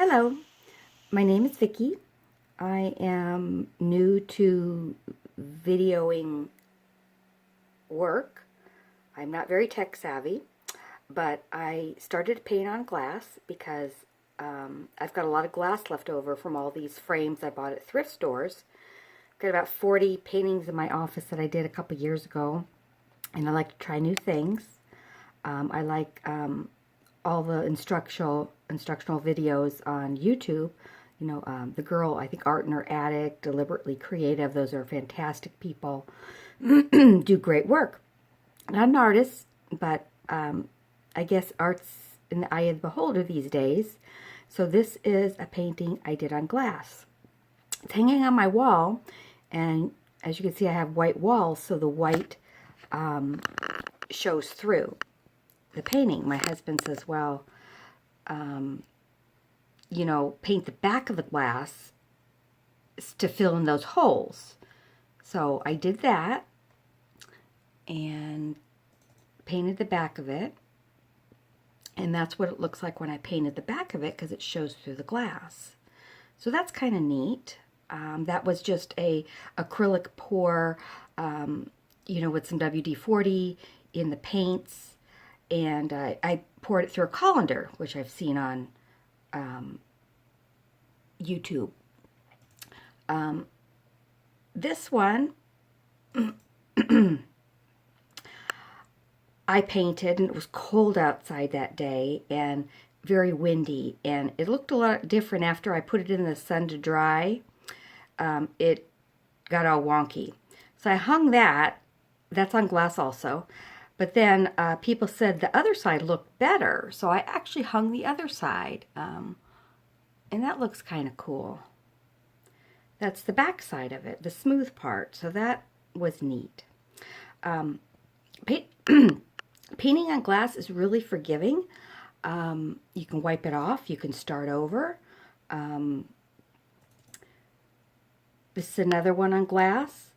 Hello, my name is Vicki. I am new to videoing work. I'm not very tech savvy, but I started to paint on glass because I've got a lot of glass left over from all these frames I bought at thrift stores. I've got about 40 paintings in my office that I did a couple years ago, and I like to try new things. I like all the instructional videos on YouTube. You know, the girl, I think Art in Her Attic, Deliberately Creative, those are fantastic people. Do great work. Not an artist, but I guess art's in the eye of the beholder these days. So this is a painting I did on glass. It's hanging on my wall, and as you can see, I have white walls, so the white shows through the painting. My husband says, well, you know, paint the back of the glass to fill in those holes. So I did that and painted the back of it. And that's what it looks like when I painted the back of it, because it shows through the glass. So that's kind of neat. That was just a acrylic pour, you know, with some WD-40 in the paints. And I poured it through a colander, which I've seen on YouTube. This one I painted, and it was cold outside that day and very windy, and it looked a lot different after I put it in the sun to dry. It got all wonky. So I hung that. That's on glass also. But then people said the other side looked better, so I actually hung the other side. And that looks kind of cool. That's the back side of it, the smooth part. So that was neat. Painting on glass is really forgiving. You can wipe it off. You can start over. This is another one on glass.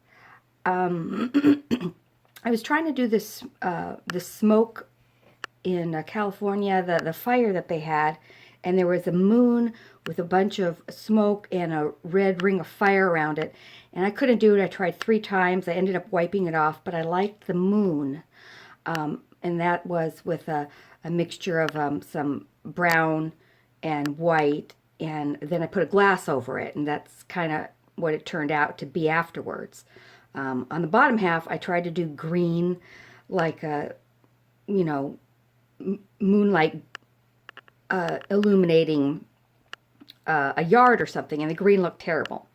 I was trying to do this, the smoke in California, the fire that they had, and there was a moon with a bunch of smoke and a red ring of fire around it, and I couldn't do it. I tried 3 times. I ended up wiping it off, but I liked the moon, and that was with a mixture of some brown and white, and then I put a glass over it, and that's kind of what it turned out to be afterwards. On the bottom half, I tried to do green, like a, you know, moonlight illuminating a yard or something, and the green looked terrible.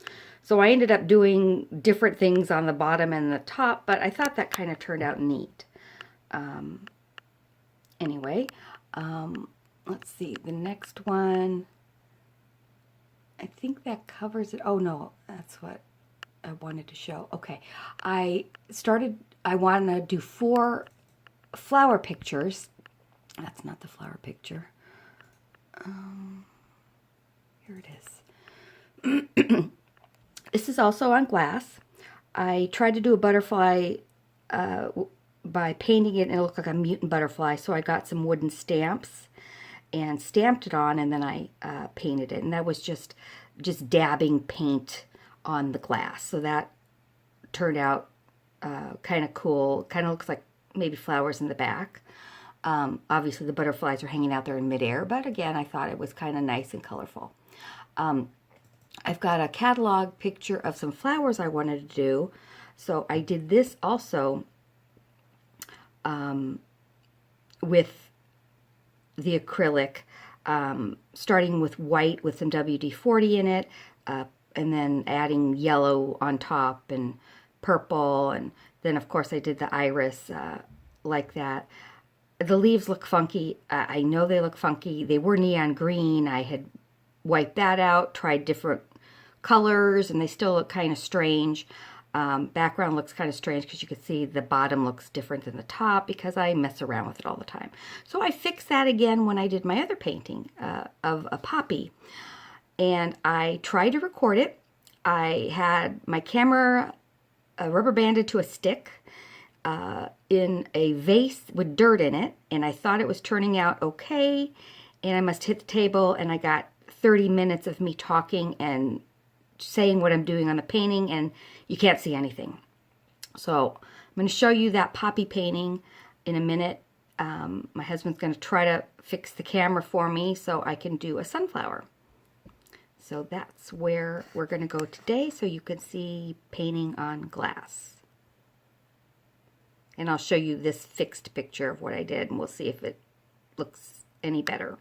So I ended up doing different things on the bottom and the top, but I thought that kind of turned out neat. Anyway, let's see, the next one, I think that covers it. Oh no, that's what I wanted to show. Okay, I want to do 4 flower pictures. That's not the flower picture. Here it is. This is also on glass. I tried to do a butterfly by painting it, and it looked like a mutant butterfly, so I got some wooden stamps and stamped it on, and then I painted it, and that was just dabbing paint on the glass. So that turned out kind of cool. Kind of looks like maybe flowers in the back. Obviously the butterflies are hanging out there in midair, but again, I thought it was kind of nice and colorful. I've got a catalog picture of some flowers I wanted to do, so I did this also with the acrylic, starting with white with some WD-40 in it, and then adding yellow on top and purple, and then of course I did the iris like that. The leaves look funky. I know they look funky. They were neon green. I had wiped that out, tried different colors, and they still look kind of strange. Background looks kind of strange because you can see the bottom looks different than the top because I mess around with it all the time. So I fixed that again when I did my other painting of a poppy. And I tried to record it. I had my camera rubber banded to a stick in a vase with dirt in it, and I thought it was turning out okay, and I must hit the table, and I got 30 minutes of me talking and saying what I'm doing on the painting, and you can't see anything. So I'm going to show you that poppy painting in a minute. My husband's going to try to fix the camera for me so I can do a sunflower. So that's where we're going to go today, so you can see painting on glass. And I'll show you this fixed picture of what I did, and we'll see if it looks any better.